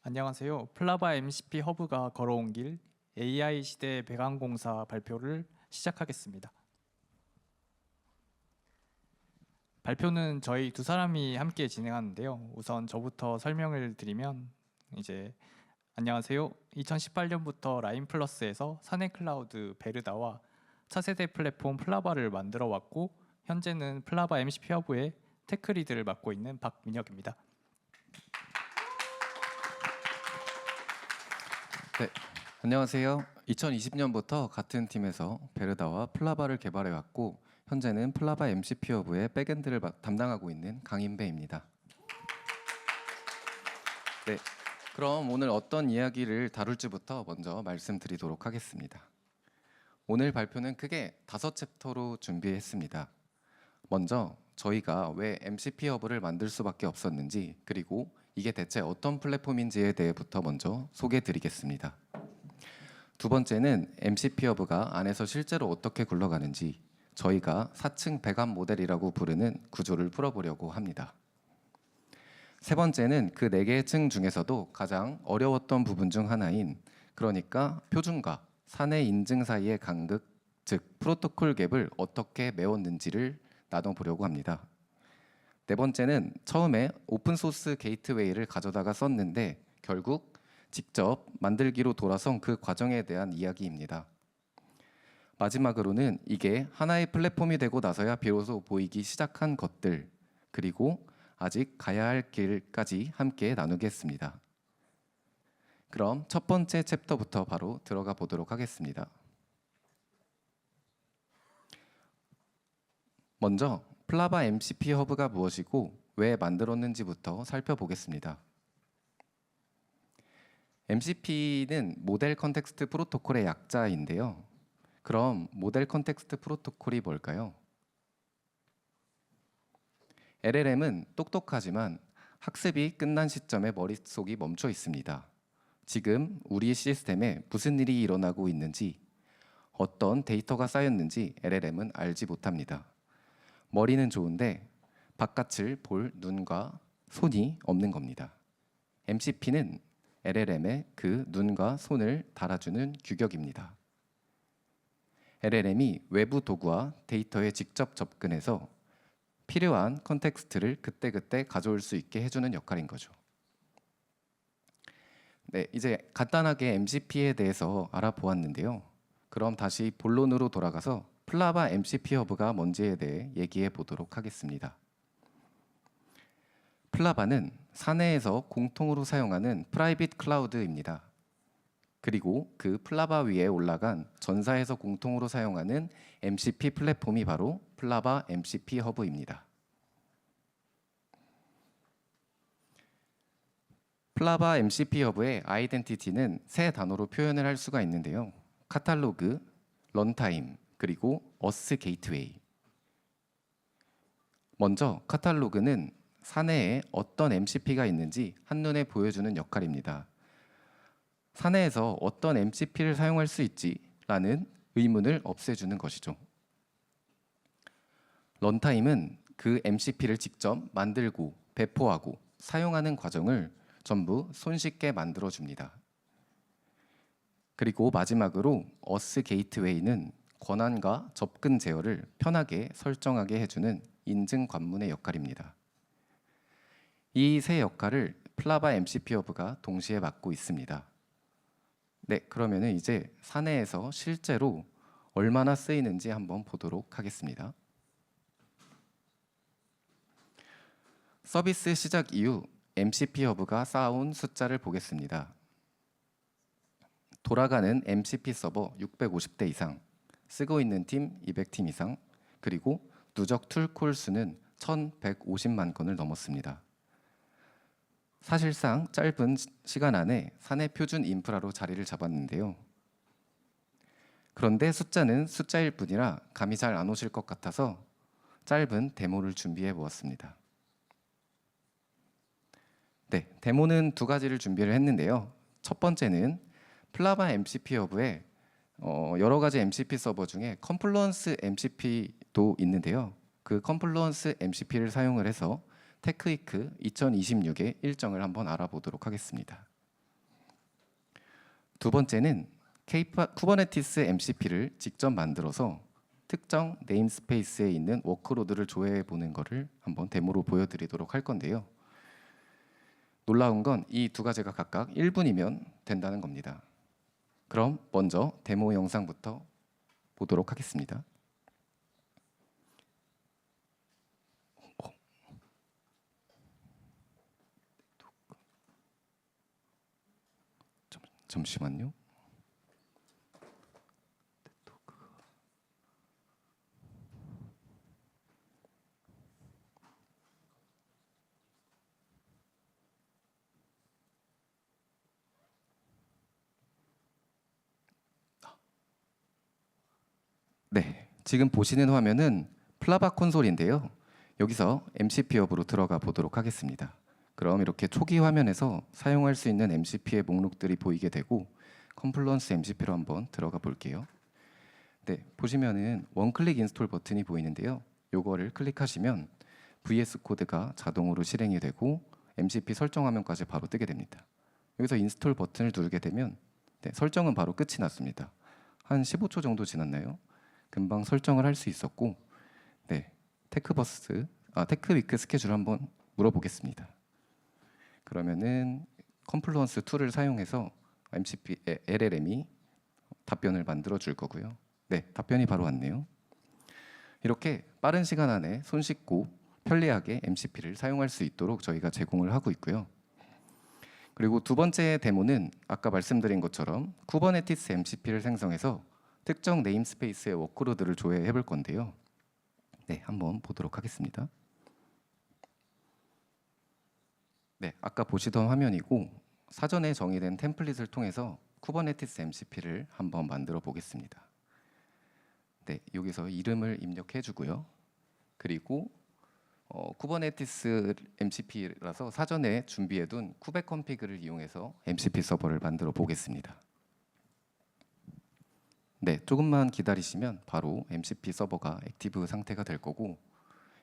안녕하세요. 플라바 MCP 허브가 걸어온 길 AI 시대 배관공사 발표를 시작하겠습니다. 발표는 저희 두 사람이 함께 진행하는데요. 우선 저부터 설명을 드리면 안녕하세요. 2018년부터 라인플러스에서 사내 클라우드 베르다와 차세대 플랫폼 플라바를 만들어 왔고 현재는 플라바 MCP 허브의 테크리드를 맡고 있는 박민혁입니다. 네, 안녕하세요. 2020년부터 같은 팀에서 베르다와 플라바를 개발해왔고 현재는 플라바 MCP 허브의 백엔드를 담당하고 있는 강인배입니다. 네, 그럼 오늘 어떤 이야기를 다룰지부터 먼저 말씀드리도록 하겠습니다. 오늘 발표는 크게 5챕터로 준비했습니다. 먼저 저희가 왜 MCP 허브를 만들 수밖에 없었는지, 그리고 이게 대체 어떤 플랫폼인지에 대해부터 먼저 소개해드리겠습니다. 두 번째는 MCP 허브가 안에서 실제로 어떻게 굴러가는지 저희가 4층 배관 모델이라고 부르는 구조를 풀어보려고 합니다. 세 번째는 그 4개의 층 중에서도 가장 어려웠던 부분 중 하나인, 그러니까 표준과 사내 인증 사이의 간극, 즉 프로토콜 갭을 어떻게 메웠는지를 나눠보려고 합니다. 네 번째는 처음에 오픈소스 게이트웨이를 가져다가 썼는데 결국 직접 만들기로 돌아선 그 과정에 대한 이야기입니다. 마지막으로는 이게 하나의 플랫폼이 되고 나서야 비로소 보이기 시작한 것들, 그리고 아직 가야 할 길까지 함께 나누겠습니다. 그럼 첫 번째 챕터부터 바로 들어가 보도록 하겠습니다. 먼저 플라바 MCP 허브가 무엇이고 왜 만들었는지부터 살펴보겠습니다. MCP는 모델 컨텍스트 프로토콜의 약자인데요. 그럼 모델 컨텍스트 프로토콜이 뭘까요? LLM은 똑똑하지만 학습이 끝난 시점에 머릿속이 멈춰 있습니다. 지금 우리 시스템에 무슨 일이 일어나고 있는지, 어떤 데이터가 쌓였는지 LLM은 알지 못합니다. 머리는 좋은데 바깥을 볼 눈과 손이 없는 겁니다. MCP는 LLM에 그 눈과 손을 달아주는 규격입니다. LLM이 외부 도구와 데이터에 직접 접근해서 필요한 컨텍스트를 그때그때 가져올 수 있게 해주는 역할인 거죠. 네, 이제 간단하게 MCP에 대해서 알아보았는데요. 그럼 다시 본론으로 돌아가서 플라바 MCP 허브가 뭔지에 대해 얘기해 보도록 하겠습니다. 플라바는 사내에서 공통으로 사용하는 프라이빗 클라우드입니다. 그리고 그 플라바 위에 올라간 전사에서 공통으로 사용하는 MCP 플랫폼이 바로 플라바 MCP 허브입니다. 플라바 MCP 허브의 아이덴티티는 세 단어로 표현을 할 수가 있는데요. 카탈로그, 런타임, 그리고 어스 게이트웨이. 먼저 카탈로그는 사내에 어떤 MCP가 있는지 한눈에 보여주는 역할입니다. 사내에서 어떤 MCP를 사용할 수 있지라는 의문을 없애주는 것이죠. 런타임은 그 MCP를 직접 만들고 배포하고 사용하는 과정을 전부 손쉽게 만들어줍니다. 그리고 마지막으로 어스 게이트웨이는 권한과 접근 제어를 편하게 설정하게 해주는 인증 관문의 역할입니다. 이 세 역할을 플라바 MCP 허브가 동시에 맡고 있습니다. 네, 그러면 이제 사내에서 실제로 얼마나 쓰이는지 한번 보도록 하겠습니다. 서비스 시작 이후 MCP 허브가 쌓아온 숫자를 보겠습니다. 돌아가는 MCP 서버 650대 이상, 쓰고 있는 팀 200팀 이상, 그리고 누적 툴 콜 수는 1150만 건을 넘었습니다. 사실상 짧은 시간 안에 사내 표준 인프라로 자리를 잡았는데요. 그런데 숫자는 숫자일 뿐이라 감이 잘 안 오실 것 같아서 짧은 데모를 준비해 보았습니다. 네, 데모는 두 가지를 준비를 했는데요. 첫 번째는 플라바 MCP 허브에 여러 가지 MCP 서버 중에 컴플루언스 MCP도 있는데요. 그 컴플루언스 MCP를 사용을 해서 테크위크 2026의 일정을 한번 알아보도록 하겠습니다. 두 번째는 쿠버네티스 MCP를 직접 만들어서 특정 네임스페이스에 있는 워크로드를 조회해 보는 것을 한번 데모로 보여드리도록 할 건데요. 놀라운 건 이 두 가지가 각각 1분이면 된다는 겁니다. 그럼 먼저 데모 영상부터 보도록 하겠습니다. 잠시만요. 네, 지금 보시는 화면은 플라바 콘솔인데요. 여기서 MCP 허브로 들어가 보도록 하겠습니다. 그럼 이렇게 초기 화면에서 사용할 수 있는 MCP의 목록들이 보이게 되고 컴플루언스 MCP로 한번 들어가 볼게요. 네, 보시면은 원클릭 인스톨 버튼이 보이는데요. 요거를 클릭하시면 VS 코드가 자동으로 실행이 되고 MCP 설정 화면까지 바로 뜨게 됩니다. 여기서 인스톨 버튼을 누르게 되면 네, 설정은 바로 끝이 났습니다. 한 15초 정도 지났나요? 금방 설정을 할 수 있었고, 네, 테크위크 스케줄 한번 물어보겠습니다. 그러면은 컴플루언스 툴을 사용해서 MCP LLM이 답변을 만들어 줄 거고요. 네, 답변이 바로 왔네요. 이렇게 빠른 시간 안에 손쉽고 편리하게 MCP를 사용할 수 있도록 저희가 제공을 하고 있고요. 그리고 두 번째 데모는 아까 말씀드린 것처럼 쿠버네티스 MCP를 생성해서 특정 네임스페이스의 워크로드를 조회해 볼 건데요. 네, 한번 보도록 하겠습니다. 네, 아까 보시던 화면이고 사전에 정의된 템플릿을 통해서 쿠버네티스 MCP를 한번 만들어 보겠습니다. 네, 여기서 이름을 입력해 주고요. 그리고 쿠버네티스 MCP라서 사전에 준비해둔 쿠베 컨피그를 이용해서 MCP 서버를 만들어 보겠습니다. 네, 조금만 기다리시면 바로 MCP 서버가 액티브 상태가 될 거고,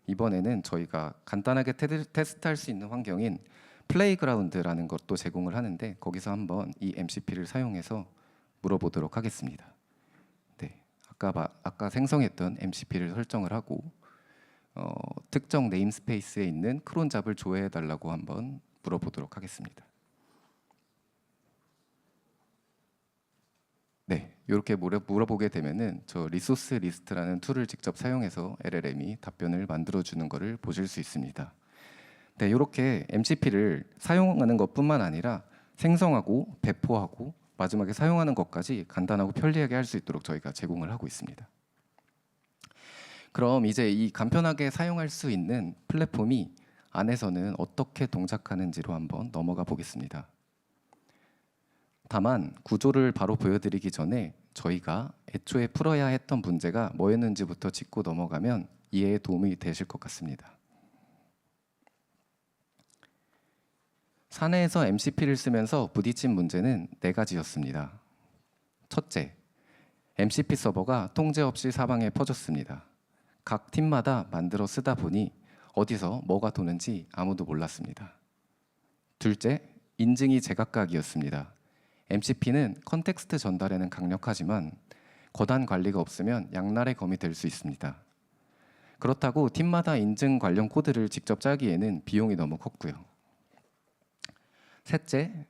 이번에는 저희가 간단하게 테스트할 수 있는 환경인 플레이그라운드라는 것도 제공을 하는데 거기서 한번 이 MCP를 사용해서 물어보도록 하겠습니다. 네, 아까 생성했던 MCP를 설정을 하고 특정 네임스페이스에 있는 크론 잡을 조회해 달라고 한번 물어보도록 하겠습니다. 네, 이렇게 물어보게 되면은 저 리소스 리스트라는 툴을 직접 사용해서 LLM이 답변을 만들어 주는 것을 보실 수 있습니다. 네, 이렇게 MCP를 사용하는 것뿐만 아니라 생성하고 배포하고 마지막에 사용하는 것까지 간단하고 편리하게 할 수 있도록 저희가 제공을 하고 있습니다. 그럼 이제 이 간편하게 사용할 수 있는 플랫폼이 안에서는 어떻게 동작하는지로 한번 넘어가 보겠습니다. 다만 구조를 바로 보여드리기 전에 저희가 애초에 풀어야 했던 문제가 뭐였는지부터 짚고 넘어가면 이해에 도움이 되실 것 같습니다. 사내에서 MCP를 쓰면서 부딪힌 문제는 4가지였습니다. 첫째, MCP 서버가 통제 없이 사방에 퍼졌습니다. 각 팀마다 만들어 쓰다 보니 어디서 뭐가 도는지 아무도 몰랐습니다. 둘째, 인증이 제각각이었습니다. MCP는 컨텍스트 전달에는 강력하지만 거단 관리가 없으면 양날의 검이 될 수 있습니다. 그렇다고 팀마다 인증 관련 코드를 직접 짜기에는 비용이 너무 컸고요. 셋째,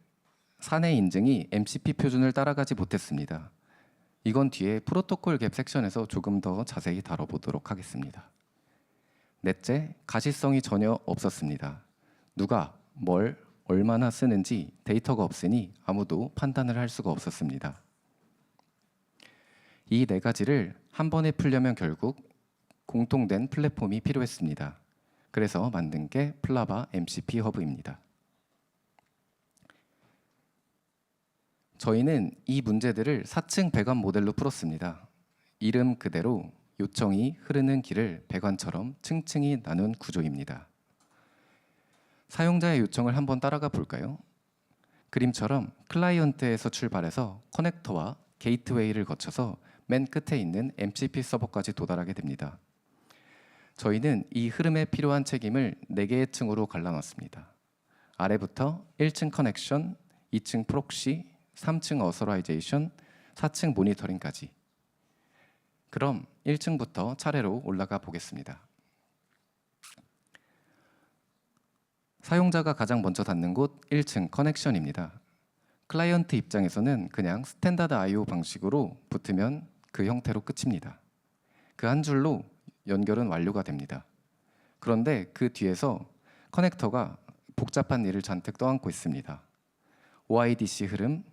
사내 인증이 MCP 표준을 따라가지 못했습니다. 이건 뒤에 프로토콜 갭 섹션에서 조금 더 자세히 다뤄보도록 하겠습니다. 넷째, 가시성이 전혀 없었습니다. 누가 뭘 얼마나 쓰는지 데이터가 없으니 아무도 판단을 할 수가 없었습니다. 이 4가지를 한 번에 풀려면 결국 공통된 플랫폼이 필요했습니다. 그래서 만든 게 플라바 MCP 허브입니다. 저희는 이 문제들을 4층 배관 모델로 풀었습니다. 이름 그대로 요청이 흐르는 길을 배관처럼 층층이 나눈 구조입니다. 사용자의 요청을 한번 따라가 볼까요? 그림처럼 클라이언트에서 출발해서 커넥터와 게이트웨이를 거쳐서 맨 끝에 있는 MCP 서버까지 도달하게 됩니다. 저희는 이 흐름에 필요한 책임을 4개의 층으로 갈라놨습니다. 아래부터 1층 커넥션, 2층 프록시, 3층 어서라이제이션, 4층 모니터링까지. 그럼 1층부터 차례로 올라가 보겠습니다. 사용자가 가장 먼저 닿는 곳 1층 커넥션입니다. 클라이언트 입장에서는 그냥 스탠다드 I/O 방식으로 붙으면 그 형태로 끝입니다. 그 한 줄로 연결은 완료가 됩니다. 그런데 그 뒤에서 커넥터가 복잡한 일을 잔뜩 떠안고 있습니다. OIDC 흐름,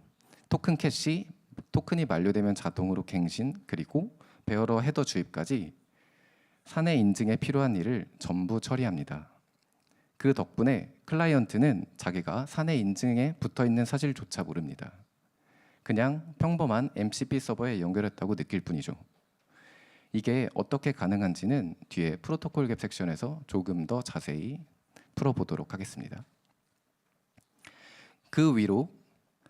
토큰 캐시, 토큰이 만료되면 자동으로 갱신, 그리고 베어러 헤더 주입까지 사내 인증에 필요한 일을 전부 처리합니다. 그 덕분에 클라이언트는 자기가 사내 인증에 붙어있는 사실조차 모릅니다. 그냥 평범한 MCP 서버에 연결했다고 느낄 뿐이죠. 이게 어떻게 가능한지는 뒤에 프로토콜 갭 섹션에서 조금 더 자세히 풀어보도록 하겠습니다. 그 위로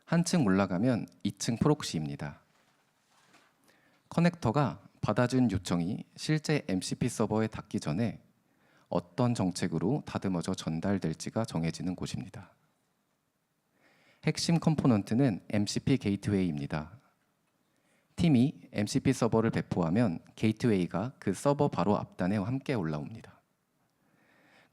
한층 올라가면 2층 프록시입니다. 커넥터가 받아준 요청이 실제 MCP 서버에 닿기 전에 어떤 정책으로 다듬어져 전달될지가 정해지는 곳입니다. 핵심 컴포넌트는 MCP 게이트웨이입니다. 팀이 MCP 서버를 배포하면 게이트웨이가 그 서버 바로 앞단에 함께 올라옵니다.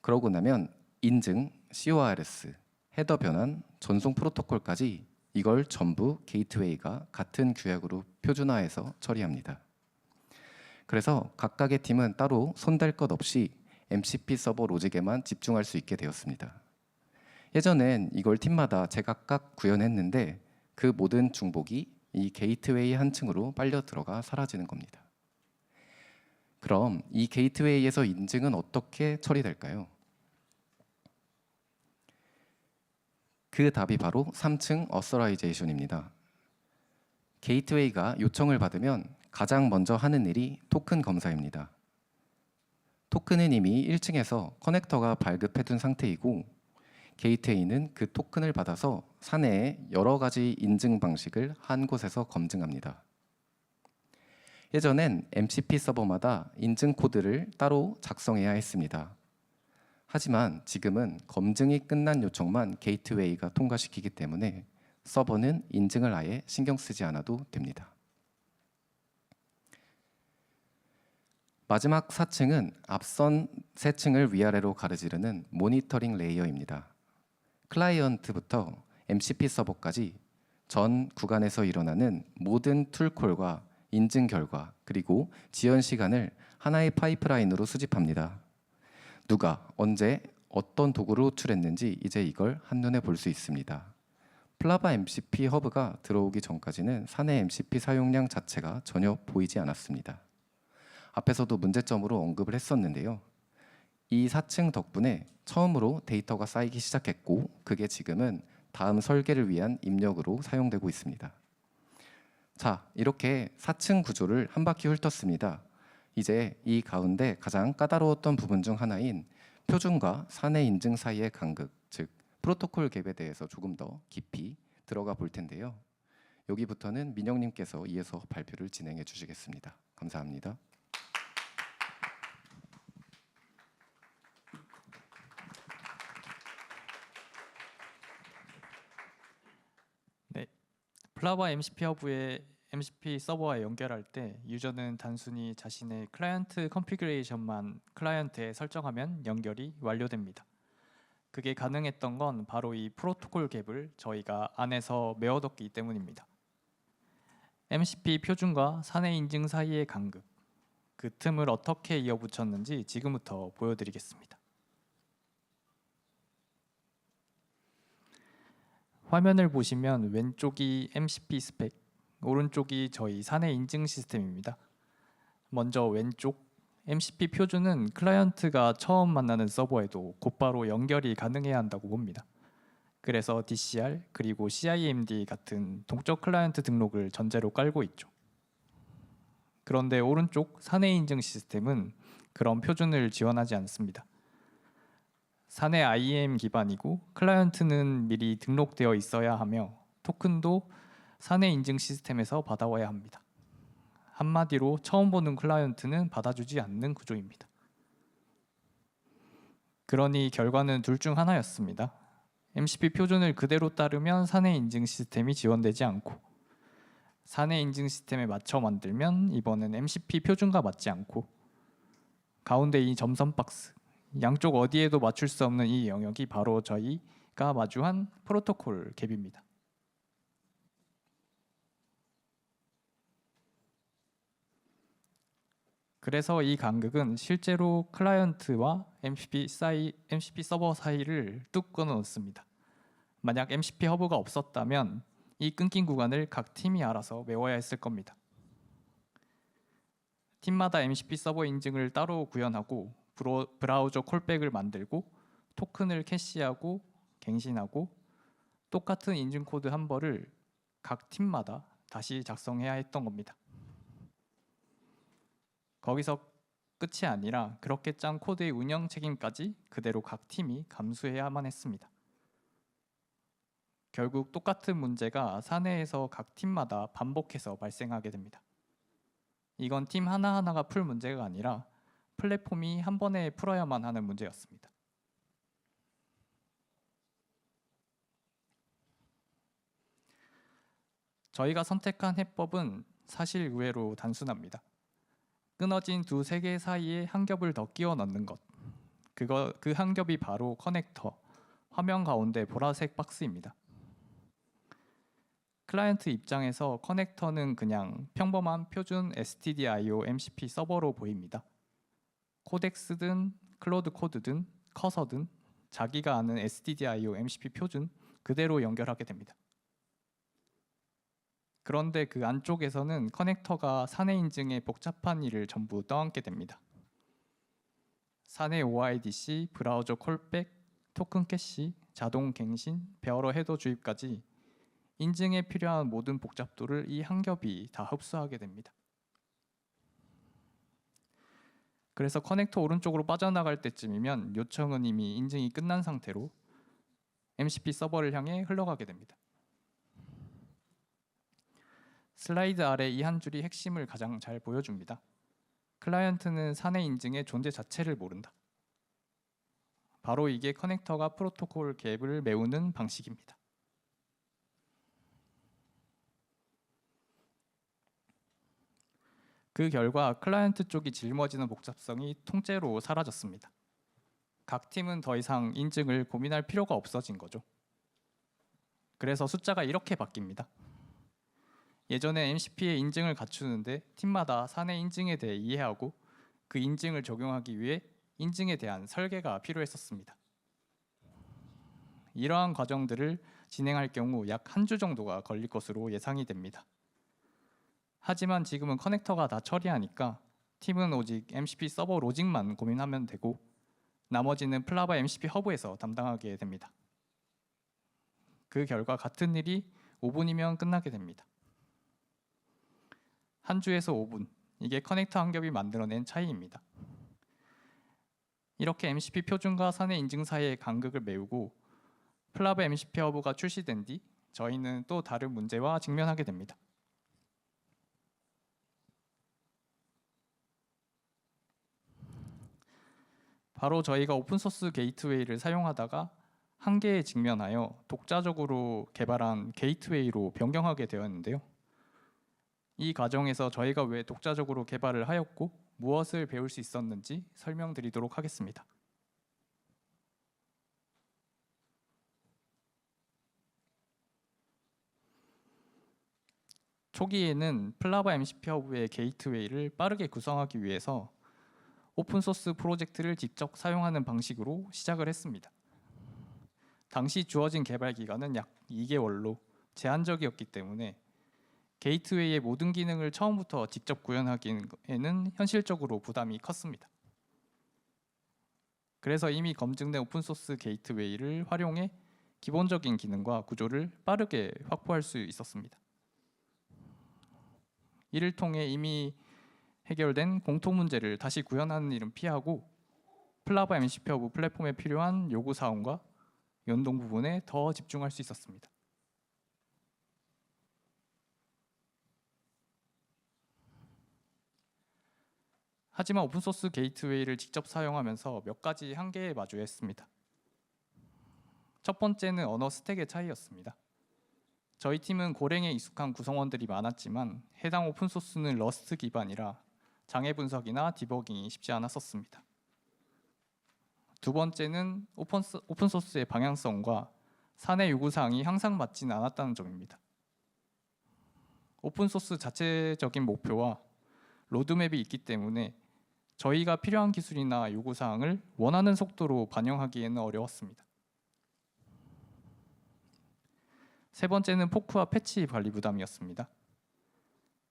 그러고 나면 인증, CORS, 헤더 변환, 전송 프로토콜까지 이걸 전부 게이트웨이가 같은 규약으로 표준화해서 처리합니다. 그래서 각각의 팀은 따로 손댈 것 없이 MCP 서버 로직에만 집중할 수 있게 되었습니다. 예전엔 이걸 팀마다 제각각 구현했는데 그 모든 중복이 이 게이트웨이 한 층으로 빨려 들어가 사라지는 겁니다. 그럼 이 게이트웨이에서 인증은 어떻게 처리될까요? 그 답이 바로 3층 어서라이제이션입니다. 게이트웨이가 요청을 받으면 가장 먼저 하는 일이 토큰 검사입니다. 토큰은 이미 1층에서 커넥터가 발급해둔 상태이고 게이트웨이는 그 토큰을 받아서 사내에 여러 가지 인증 방식을 한 곳에서 검증합니다. 예전엔 MCP 서버마다 인증 코드를 따로 작성해야 했습니다. 하지만 지금은 검증이 끝난 요청만 게이트웨이가 통과시키기 때문에 서버는 인증을 아예 신경 쓰지 않아도 됩니다. 마지막 4층은 앞선 3층을 위아래로 가르지르는 모니터링 레이어입니다. 클라이언트부터 MCP 서버까지 전 구간에서 일어나는 모든 툴콜과 인증 결과 그리고 지연 시간을 하나의 파이프라인으로 수집합니다. 누가 언제 어떤 도구를 호출했는지 이제 이걸 한눈에 볼 수 있습니다. 플라바 MCP 허브가 들어오기 전까지는 사내 MCP 사용량 자체가 전혀 보이지 않았습니다. 앞에서도 문제점으로 언급을 했었는데요. 이 4층 덕분에 처음으로 데이터가 쌓이기 시작했고 그게 지금은 다음 설계를 위한 입력으로 사용되고 있습니다. 자, 이렇게 4층 구조를 한 바퀴 훑었습니다. 이제 이 가운데 가장 까다로웠던 부분 중 하나인 표준과 사내 인증 사이의 간극, 즉 프로토콜 갭에 대해서 조금 더 깊이 들어가 볼 텐데요. 여기부터는 민영님께서 이어서 발표를 진행해 주시겠습니다. 감사합니다. 네, 플라바 MCP 허브의 MCP 서버와 연결할 때 유저는 단순히 자신의 클라이언트 컨피그레이션만 클라이언트에 설정하면 연결이 완료됩니다. 그게 가능했던 건 바로 이 프로토콜 갭을 저희가 안에서 메워뒀기 때문입니다. MCP 표준과 사내 인증 사이의 간극, 그 틈을 어떻게 이어붙였는지 지금부터 보여드리겠습니다. 화면을 보시면 왼쪽이 MCP 스펙, 오른쪽이 저희 사내 인증 시스템입니다. 먼저 왼쪽 MCP 표준은 클라이언트가 처음 만나는 서버에도 곧바로 연결이 가능해야 한다고 봅니다. 그래서 DCR 그리고 CIMD 같은 동적 클라이언트 등록을 전제로 깔고 있죠. 그런데 오른쪽 사내 인증 시스템은 그런 표준을 지원하지 않습니다. 사내 IAM 기반이고 클라이언트는 미리 등록되어 있어야 하며 토큰도 사내 인증 시스템에서 받아와야 합니다. 한마디로 처음 보는 클라이언트는 받아주지 않는 구조입니다. 그러니 결과는 둘 중 하나였습니다. MCP 표준을 그대로 따르면 사내 인증 시스템이 지원되지 않고, 사내 인증 시스템에 맞춰 만들면 이번엔 MCP 표준과 맞지 않고, 가운데 이 점선 박스, 양쪽 어디에도 맞출 수 없는 이 영역이 바로 저희가 마주한 프로토콜 갭입니다. 그래서 이 간극은 실제로 클라이언트와 MCP 서버 사이를 뚝 끊어 놓습니다. 만약 MCP 허브가 없었다면 이 끊긴 구간을 각 팀이 알아서 메워야 했을 겁니다. 팀마다 MCP 서버 인증을 따로 구현하고 브라우저 콜백을 만들고 토큰을 캐시하고 갱신하고 똑같은 인증 코드 한 벌을 각 팀마다 다시 작성해야 했던 겁니다. 거기서 끝이 아니라 그렇게 짠 코드의 운영 책임까지 그대로 각 팀이 감수해야만 했습니다. 결국 똑같은 문제가 사내에서 각 팀마다 반복해서 발생하게 됩니다. 이건 팀 하나하나가 풀 문제가 아니라 플랫폼이 한 번에 풀어야만 하는 문제였습니다. 저희가 선택한 해법은 사실 의외로 단순합니다. 끊어진 두 세계 사이에 한 겹을 더 끼워 넣는 것. 그 한 겹이 바로 커넥터, 화면 가운데 보라색 박스입니다. 클라이언트 입장에서 커넥터는 그냥 평범한 표준 STDIO MCP 서버로 보입니다. 코덱스든 클로드 코드든 커서든 자기가 아는 STDIO MCP 표준 그대로 연결하게 됩니다. 그런데 그 안쪽에서는 커넥터가 사내 인증의 복잡한 일을 전부 떠안게 됩니다. 사내 OIDC, 브라우저 콜백, 토큰 캐시, 자동 갱신, 베어러 헤더 주입까지 인증에 필요한 모든 복잡도를 이 한 겹이 다 흡수하게 됩니다. 그래서 커넥터 오른쪽으로 빠져나갈 때쯤이면 요청은 이미 인증이 끝난 상태로 MCP 서버를 향해 흘러가게 됩니다. 슬라이드 아래 이 한 줄이 핵심을 가장 잘 보여줍니다. 클라이언트는 사내 인증의 존재 자체를 모른다. 바로 이게 커넥터가 프로토콜 갭을 메우는 방식입니다. 그 결과 클라이언트 쪽이 짊어지는 복잡성이 통째로 사라졌습니다. 각 팀은 더 이상 인증을 고민할 필요가 없어진 거죠. 그래서 숫자가 이렇게 바뀝니다. 예전에 MCP의 인증을 갖추는데 팀마다 사내 인증에 대해 이해하고 그 인증을 적용하기 위해 인증에 대한 설계가 필요했었습니다. 이러한 과정들을 진행할 경우 약 한 주 정도가 걸릴 것으로 예상이 됩니다. 하지만 지금은 커넥터가 다 처리하니까 팀은 오직 MCP 서버 로직만 고민하면 되고 나머지는 플라바 MCP 허브에서 담당하게 됩니다. 그 결과 같은 일이 5분이면 끝나게 됩니다. 한 주에서 5분, 이게 커넥터 한 겹이 만들어낸 차이입니다. 이렇게 MCP 표준과 사내 인증 사이의 간극을 메우고 플라바 MCP 허브가 출시된 뒤 저희는 또 다른 문제와 직면하게 됩니다. 바로 저희가 오픈소스 게이트웨이를 사용하다가 한계에 직면하여 독자적으로 개발한 게이트웨이로 변경하게 되었는데요. 이 과정에서 저희가 왜 독자적으로 개발을 하였고 무엇을 배울 수 있었는지 설명드리도록 하겠습니다. 초기에는 플라바 MCP 허브의 게이트웨이를 빠르게 구성하기 위해서 오픈소스 프로젝트를 직접 사용하는 방식으로 시작을 했습니다. 당시 주어진 개발 기간은 약 2개월로 제한적이었기 때문에 게이트웨이의 모든 기능을 처음부터 직접 구현하기에는 현실적으로 부담이 컸습니다. 그래서 이미 검증된 오픈소스 게이트웨이를 활용해 기본적인 기능과 구조를 빠르게 확보할 수 있었습니다. 이를 통해 이미 해결된 공통 문제를 다시 구현하는 일은 피하고 플라바 MCP 허브 플랫폼에 필요한 요구 사항과 연동 부분에 더 집중할 수 있었습니다. 하지만 오픈소스 게이트웨이를 직접 사용하면서 몇 가지 한계에 마주했습니다. 첫 번째는 언어 스택의 차이였습니다. 저희 팀은 고랭에 익숙한 구성원들이 많았지만 해당 오픈소스는 러스트 기반이라 장애 분석이나 디버깅이 쉽지 않았었습니다. 두 번째는 오픈소스의 방향성과 사내 요구사항이 항상 맞지는 않았다는 점입니다. 오픈소스 자체적인 목표와 로드맵이 있기 때문에 저희가 필요한 기술이나 요구사항을 원하는 속도로 반영하기에는 어려웠습니다. 세 번째는 포크와 패치 관리 부담이었습니다.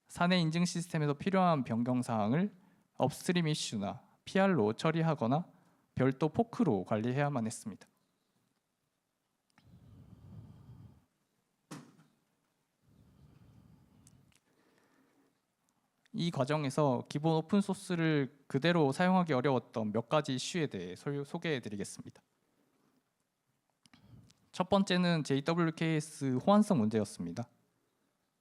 사내 인증 시스템에서 필요한 변경 사항을 업스트림 이슈나 PR로 처리하거나 별도 포크로 관리해야만 했습니다. 이 과정에서 기본 오픈소스를 그대로 사용하기 어려웠던 몇 가지 이슈에 대해 소개해 드리겠습니다. 첫 번째는 JWKS 호환성 문제였습니다.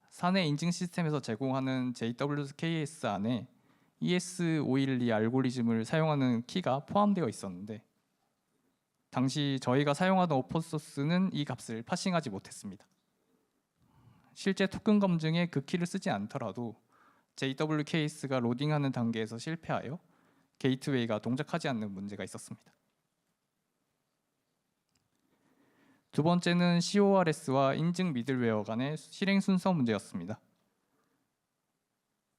사내 인증 시스템에서 제공하는 JWKS 안에 ES512 알고리즘을 사용하는 키가 포함되어 있었는데 당시 저희가 사용하던 오픈소스는 이 값을 파싱하지 못했습니다. 실제 토큰 검증에 그 키를 쓰지 않더라도 JWKS가 로딩하는 단계에서 실패하여 게이트웨이가 동작하지 않는 문제가 있었습니다. 두 번째는 CORS와 인증 미들웨어 간의 실행 순서 문제였습니다.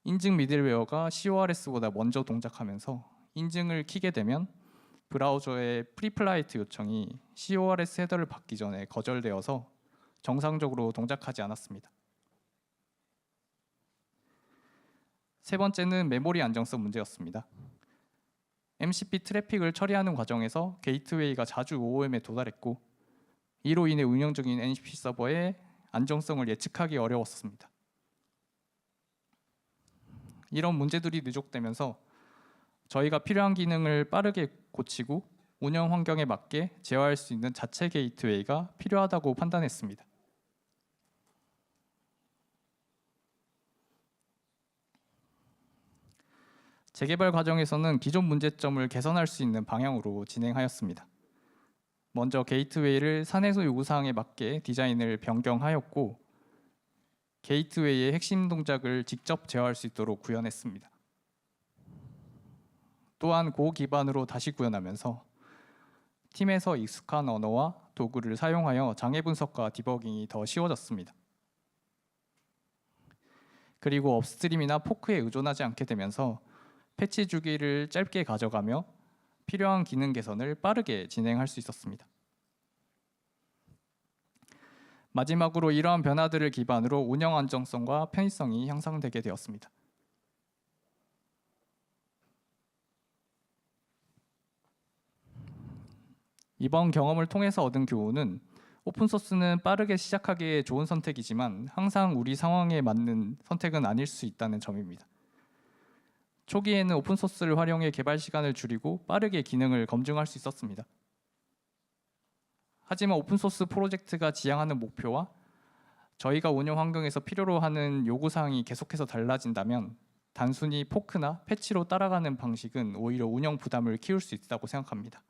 인증 미들웨어가 CORS보다 먼저 동작하면서 인증을 키게 되면 브라우저의 프리플라이트 요청이 CORS 헤더를 받기 전에 거절되어서 정상적으로 동작하지 않았습니다. 세 번째는 메모리 안정성 문제였습니다. MCP 트래픽을 처리하는 과정에서 게이트웨이가 자주 OOM에 도달했고 이로 인해 운영 중인 MCP 서버의 안정성을 예측하기 어려웠습니다. 이런 문제들이 누적되면서 저희가 필요한 기능을 빠르게 고치고 운영 환경에 맞게 제어할 수 있는 자체 게이트웨이가 필요하다고 판단했습니다. 재개발 과정에서는 기존 문제점을 개선할 수 있는 방향으로 진행하였습니다. 먼저 게이트웨이를 사내소 요구사항에 맞게 디자인을 변경하였고 게이트웨이의 핵심 동작을 직접 제어할 수 있도록 구현했습니다. 또한 고 기반으로 다시 구현하면서 팀에서 익숙한 언어와 도구를 사용하여 장애 분석과 디버깅이 더 쉬워졌습니다. 그리고 업스트림이나 포크에 의존하지 않게 되면서 패치 주기를 짧게 가져가며 필요한 기능 개선을 빠르게 진행할 수 있었습니다. 마지막으로 이러한 변화들을 기반으로 운영 안정성과 편의성이 향상되게 되었습니다. 이번 경험을 통해서 얻은 교훈은 오픈소스는 빠르게 시작하기에 좋은 선택이지만 항상 우리 상황에 맞는 선택은 아닐 수 있다는 점입니다. 초기에는 오픈소스를 활용해 개발 시간을 줄이고 빠르게 기능을 검증할 수 있었습니다. 하지만 오픈소스 프로젝트가 지향하는 목표와 저희가 운영 환경에서 필요로 하는 요구사항이 계속해서 달라진다면 단순히 포크나 패치로 따라가는 방식은 오히려 운영 부담을 키울 수 있다고 생각합니다.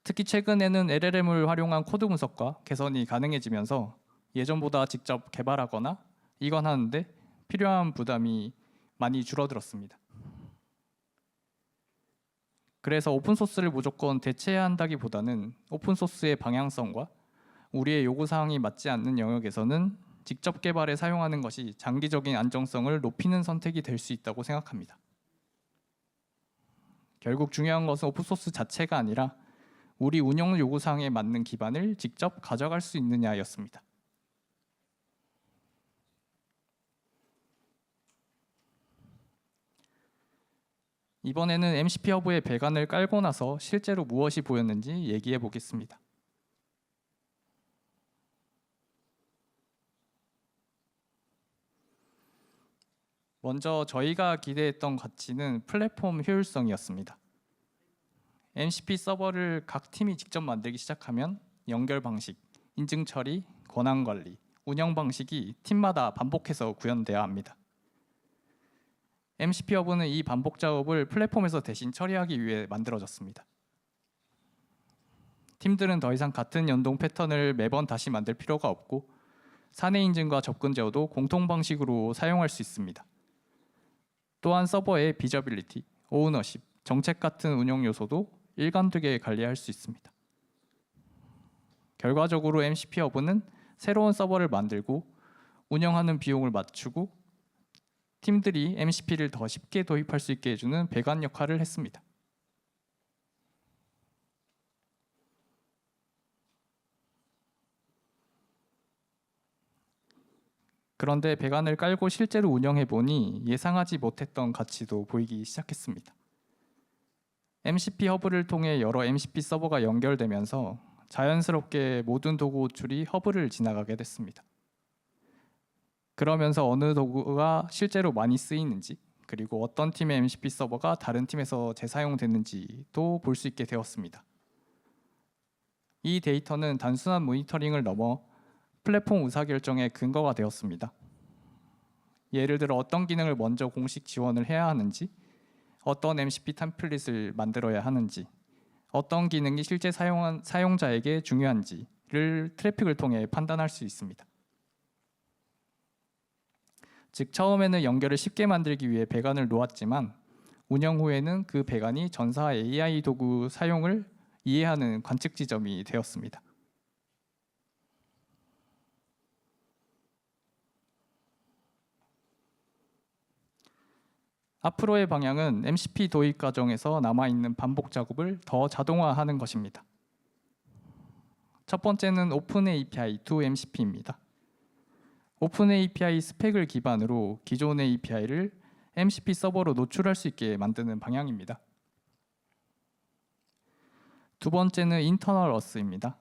특히 최근에는 LLM을 활용한 코드 분석과 개선이 가능해지면서 예전보다 직접 개발하거나 이관하는데 필요한 부담이 많이 줄어들었습니다. 그래서 오픈소스를 무조건 대체해야 한다기보다는 오픈소스의 방향성과 우리의 요구사항이 맞지 않는 영역에서는 직접 개발에 사용하는 것이 장기적인 안정성을 높이는 선택이 될 수 있다고 생각합니다. 결국 중요한 것은 오픈소스 자체가 아니라 우리 운영 요구사항에 맞는 기반을 직접 가져갈 수 있느냐였습니다. 이번에는 MCP 허브의 배관을 깔고 나서 실제로 무엇이 보였는지 얘기해 보겠습니다. 먼저 저희가 기대했던 가치는 플랫폼 효율성이었습니다. MCP 서버를 각 팀이 직접 만들기 시작하면 연결 방식, 인증 처리, 권한 관리, 운영 방식이 팀마다 반복해서 구현돼야 합니다. MCP 허브는 이 반복 작업을 플랫폼에서 대신 처리하기 위해 만들어졌습니다. 팀들은 더 이상 같은 연동 패턴을 매번 다시 만들 필요가 없고 사내 인증과 접근 제어도 공통 방식으로 사용할 수 있습니다. 또한 서버의 비저빌리티, 오너십, 정책 같은 운영 요소도 일관되게 관리할 수 있습니다. 결과적으로 MCP 허브는 새로운 서버를 만들고 운영하는 비용을 맞추고 팀들이 MCP를 더 쉽게 도입할 수 있게 해주는 배관 역할을 했습니다. 그런데 배관을 깔고 실제로 운영해 보니 예상하지 못했던 가치도 보이기 시작했습니다. MCP 허브를 통해 여러 MCP 서버가 연결되면서 자연스럽게 모든 도구 호출이 허브를 지나가게 됐습니다. 그러면서 어느 도구가 실제로 많이 쓰이는지, 그리고 어떤 팀의 MCP 서버가 다른 팀에서 재사용되는지도 볼 수 있게 되었습니다. 이 데이터는 단순한 모니터링을 넘어 플랫폼 의사결정의 근거가 되었습니다. 예를 들어 어떤 기능을 먼저 공식 지원을 해야 하는지, 어떤 MCP 템플릿을 만들어야 하는지, 어떤 기능이 실제 사용자에게 중요한지를 트래픽을 통해 판단할 수 있습니다. 즉 처음에는 연결을 쉽게 만들기 위해 배관을 놓았지만 운영 후에는 그 배관이 전사 AI 도구 사용을 이해하는 관측 지점이 되었습니다. 앞으로의 방향은 MCP 도입 과정에서 남아있는 반복 작업을 더 자동화하는 것입니다. 첫 번째는 오픈 API to MCP입니다. 오픈 API 스펙을 기반으로 기존 API를 MCP 서버로 노출할 수 있게 만드는 방향입니다. 두 번째는 인터널 어스입니다.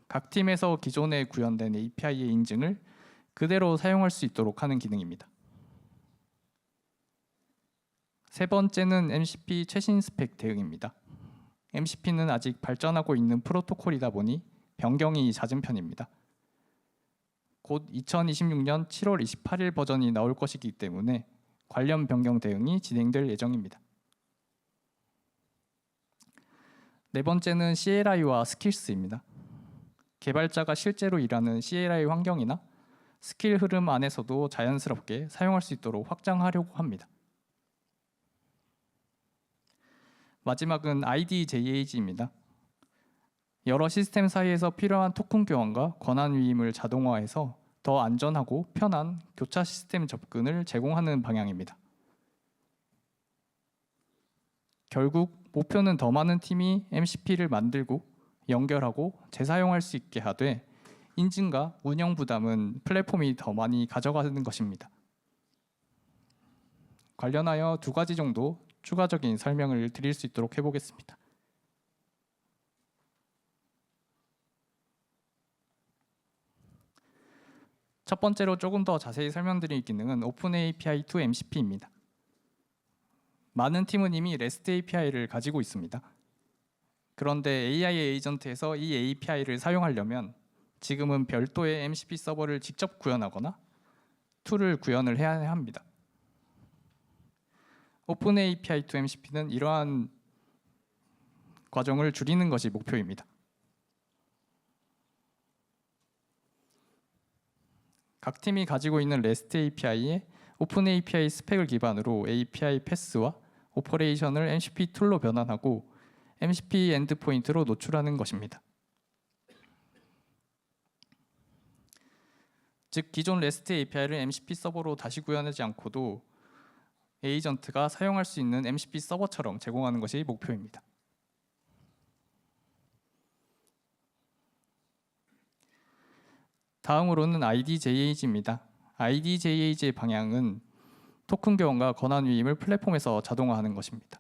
각 팀에서 기존에 구현된 API의 인증을 그대로 사용할 수 있도록 하는 기능입니다. 세 번째는 MCP 최신 스펙 대응입니다. MCP는 아직 발전하고 있는 프로토콜이다 보니 변경이 잦은 편입니다. 곧 2026년 7월 28일 버전이 나올 것이기 때문에 관련 변경 대응이 진행될 예정입니다. 네 번째는 CLI와 스킬스입니다. 개발자가 실제로 일하는 CLI 환경이나 스킬 흐름 안에서도 자연스럽게 사용할 수 있도록 확장하려고 합니다. 마지막은 IDJAG입니다. 여러 시스템 사이에서 필요한 토큰 교환과 권한 위임을 자동화해서 더 안전하고 편한 교차 시스템 접근을 제공하는 방향입니다. 결국 목표는 더 많은 팀이 MCP를 만들고 연결하고 재사용할 수 있게 하되 인증과 운영 부담은 플랫폼이 더 많이 가져가는 것입니다. 관련하여 두 가지 정도 추가적인 설명을 드릴 수 있도록 해보겠습니다. 첫 번째로 조금 더 자세히 설명드릴 기능은 오픈 API to MCP입니다. 많은 팀은 이미 REST API를 가지고 있습니다. 그런데 AI 에이전트에서 이 API를 사용하려면 지금은 별도의 MCP 서버를 직접 구현하거나 툴을 구현을 해야 합니다. 오픈 API to MCP는 이러한 과정을 줄이는 것이 목표입니다. 각 팀이 가지고 있는 REST API에 오픈 API 스펙을 기반으로 API 패스와 오퍼레이션을 MCP 툴로 변환하고 MCP 엔드포인트로 노출하는 것입니다. 즉 기존 REST API를 MCP 서버로 다시 구현하지 않고도 에이전트가 사용할 수 있는 MCP 서버처럼 제공하는 것이 목표입니다. 다음으로는 IDJAG입니다. IDJAG의 방향은 토큰 교환과 권한 위임을 플랫폼에서 자동화하는 것입니다.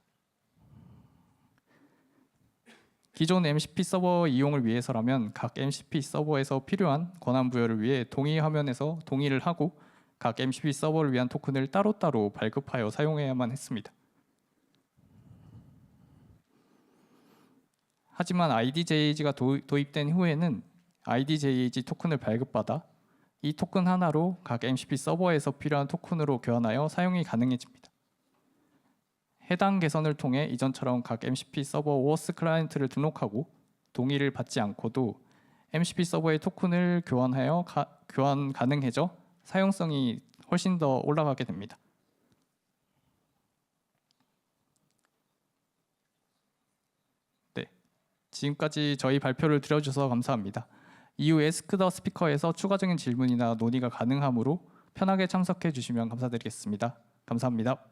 기존 MCP 서버 이용을 위해서라면 각 MCP 서버에서 필요한 권한 부여를 위해 동의 화면에서 동의를 하고 각 MCP 서버를 위한 토큰을 따로따로 발급하여 사용해야만 했습니다. 하지만 IDJAG가 도입된 후에는 IDJAG 토큰을 발급받아 이 토큰 하나로 각 MCP 서버에서 필요한 토큰으로 교환하여 사용이 가능해집니다. 해당 개선을 통해 이전처럼 각 MCP 서버 OAuth 클라이언트를 등록하고 동의를 받지 않고도 MCP 서버의 토큰을 교환 가능해져 사용성이 훨씬 더 올라가게 됩니다. 네, 지금까지 저희 발표를 들어주셔서 감사합니다. 이후 에스크 더 스피커에서 추가적인 질문이나 논의가 가능하므로 편하게 참석해 주시면 감사드리겠습니다. 감사합니다.